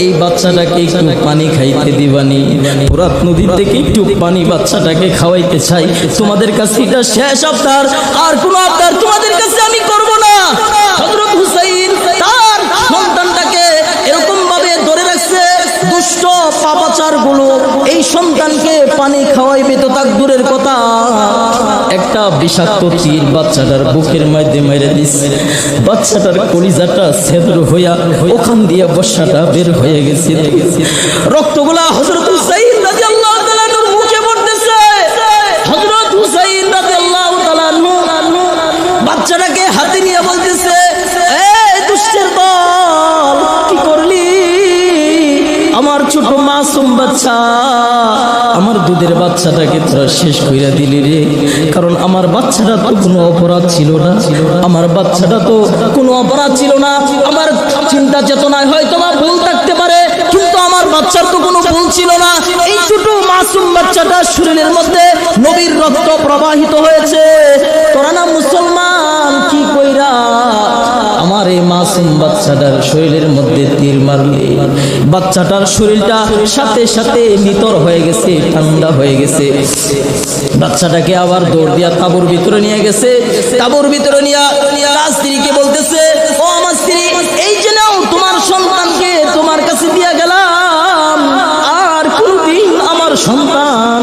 এই বাচ্চাটাকে একটু পানি খাইতে দিবানি, ফোরাত নদী থেকে একটু পানি বাচ্চাটাকে খাওয়াইতে চাই। তোমাদের কাছে এটা শেষ আবদার, আর কোনো আবদার তোমাদের কাছে আমি করব না। হযরত হুসাইন তার সন্তানটাকে এরকম ভাবে ধরে রাখছে, দুষ্ট পাপাচার গুলো এই সন্তানকে পানি খাওয়াইবে তো তাক দূরের কথা, একটা বিষাক্ত তীর বাচ্চাটার বুকের মধ্যে মেরে দিচ্ছে। বাচ্চাটার কলিজাটা ছেদ্র হইয়া ওখান দিয়ে বর্ষাটা বের হয়ে গেছে। রক্তগুলা হযরত হুসাইন রাদিয়াল্লাহু তাআলা আনহুর মুখে পড়তেছে। হযরত হুসাইন রাদিয়াল্লাহু তাআলা আনহু বাচ্চাটাকে হাতে নিয়ে বলতেছে, এই দুষ্টের দল, কি করলি? আমার ছোট মাসুম বাচ্চা, আমার দুধের বাচ্চাটাকে তোরা শেষ কইরা দিলি রে। কারণ আমার বাচ্চাটা তো কোনো অপরাধ ছিল না, আমার বাচ্চাটা তো কোনো অপরাধ ছিল না। আমার চিন্তা চেতনায় হয়তো বা ভুল থাকতে পারে, কিন্তু আমার বাচ্চার তো কোনো ভুল ছিল না। এই ছোট মাসুম বাচ্চাটার শরীরের মধ্যে নবীর রক্ত প্রবাহিত হয়েছে। তোরা না মুসলমান, কি কইরা আমার এই মাসুম বাচ্চাটার শরীরের মধ্যে তীর মারলি? বাচ্চাটার শরীরটা সাথে সাথে নিতর হয়ে গেছে, ঠান্ডা হয়ে গেছে। বাচ্চাটাকে আবার দৌড় দিয়া তাঁবুর ভিতরে নিয়ে গেছে। তাঁবুর ভিতরে নিয়ে তার স্ত্রীকে বলতেছে, ও আমার স্ত্রী, এই যে নাও তোমার সন্তানকে তোমার কাছে দিয়া গেলাম, আর কোনদিন আমার সন্তান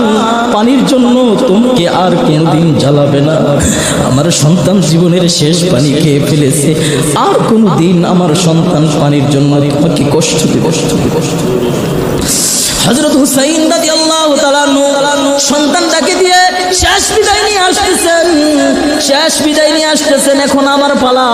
পানির জন্য তোমাকে আর কোনদিন জ্বালাবে না। আমার সন্তান জীবনের শেষ পানি খেয়ে ফেলেছে, আর কোনদিন আমার সন্তান পানির জন্য তোমাকে কষ্ট দেবে। হযরত হুসাইন রাদিয়াল্লাহু তাআলা সন্তানটাকে দিয়ে শেষ বিদায় নিয়ে আসতেছেন। এখন আমার পালা।